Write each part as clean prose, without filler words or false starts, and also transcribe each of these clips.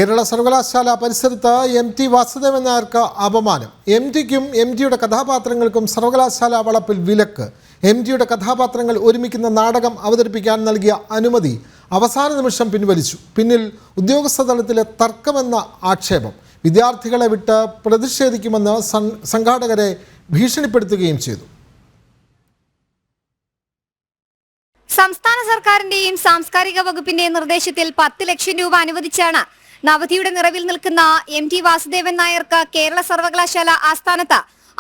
കേരള സർവകലാശാല പരിസരത്ത് MT വാസുദേവൻ നായർക്ക് അപമാനം. MTക്കും MTയുടെ കഥാപാത്രങ്ങൾക്കും സർവകലാശാല വളപ്പിൽ വിലക്ക്. MTയുടെ കഥാപാത്രങ്ങൾ ഒരുമിക്കുന്ന നാടകം അവതരിപ്പിക്കാൻ നൽകിയ അനുമതി അവസാന നിമിഷം പിൻവലിച്ചു. പിന്നിൽ ഉദ്യോഗസ്ഥ തലത്തിലെ തർക്കമെന്ന ആക്ഷേപം. വിദ്യാർത്ഥികളെ വിട്ട് പ്രതിഷേധിക്കുമെന്ന് സംഘാടകരെ ഭീഷണിപ്പെടുത്തുകയും ചെയ്തു. സംസ്ഥാന സർക്കാരിന്റെയും സാംസ്കാരിക വകുപ്പിന്റെയും നിർദ്ദേശത്തിൽ 10 ലക്ഷം രൂപ അനുവദിച്ചാണ് നവതിയുടെ നിറവിൽ നിൽക്കുന്ന MT വാസുദേവൻ നായർക്ക് കേരള സർവകലാശാല ആസ്ഥാനത്ത്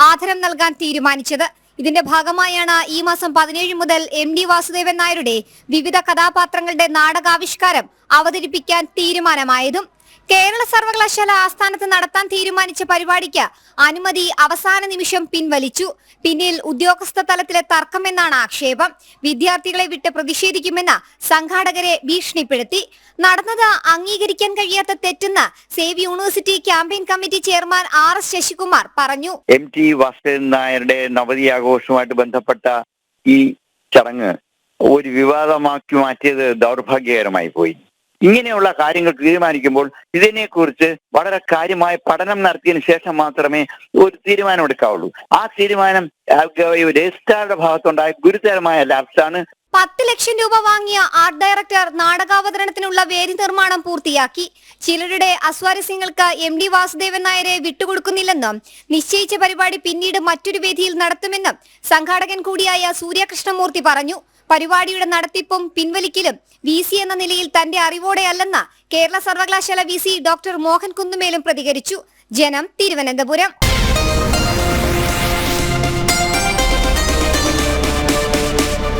ആദരം നൽകാൻ തീരുമാനിച്ചത്. ഇതിന്റെ ഭാഗമായാണ് ഈ മാസം 17 മുതൽ MT വാസുദേവൻ നായരുടെ വിവിധ കഥാപാത്രങ്ങളുടെ നാടകാവിഷ്കാരം അവതരിപ്പിക്കാൻ തീരുമാനമായതും. കേരള സർവകലാശാല ആസ്ഥാനത്ത് നടത്താൻ തീരുമാനിച്ച പരിപാടിക്ക് അനുമതി അവസാന നിമിഷം പിൻവലിച്ചു. പിന്നിൽ ഉദ്യോഗസ്ഥ തലത്തിലെ തർക്കമെന്നാണ് ആക്ഷേപം. വിദ്യാർത്ഥികളെ വിട്ട് പ്രതിഷേധിക്കുമെന്ന് സംഘാടകരെ ഭീഷണിപ്പെടുത്തി. നടന്നത് അംഗീകരിക്കാൻ കഴിയാത്ത തെറ്റെന്ന് save university campaign committee chairman RS Sasikumar പറഞ്ഞു. MT വാസുദേവൻ നായരുടെ നവതി ആഘോഷവുമായിട്ട് ബന്ധപ്പെട്ട ഈ ചടങ്ങ് ഒരു വിവാദമാക്കി മാറ്റിയത് ദൗർഭാഗ്യകരമായി പോയി. ഇങ്ങനെയുള്ള കാര്യങ്ങൾ തീരുമാനിക്കുമ്പോൾ ഇതിനെക്കുറിച്ച് വളരെ കാര്യമായ പഠനം നടത്തിയതിനു ശേഷം മാത്രമേ ഒരു തീരുമാനം എടുക്കാവുള്ളൂ. ആ തീരുമാനം രജിസ്ട്രാറുടെ ഭാഗത്തുണ്ടായ ഗുരുതരമായ ലാപ്സാണ്. 10 ലക്ഷം രൂപ വാങ്ങിയ ആർട്ട് ഡയറക്ടർ നാടകാവതരണത്തിനുള്ള വേദി നിർമ്മാണം പൂർത്തിയാക്കി. ചിലരുടെ അസ്വാരസ്യങ്ങൾക്ക് MT വാസുദേവൻ നായരെ വിട്ടുകൊടുക്കുന്നില്ലെന്നും നിശ്ചയിച്ച പരിപാടി പിന്നീട് മറ്റൊരു വേദിയിൽ നടത്തുമെന്നും സംഘാടകൻ കൂടിയായ സൂര്യകൃഷ്ണമൂർത്തി പറഞ്ഞു. പരിപാടിയുടെ നടത്തിപ്പും പിൻവലിക്കലും VC എന്ന നിലയിൽ തന്റെ അറിവോടെയല്ലെന്ന് കേരള സർവകലാശാല VC ഡോക്ടർ മോഹൻ കുന്നുമേലും പ്രതികരിച്ചു. ജനം, തിരുവനന്തപുരം.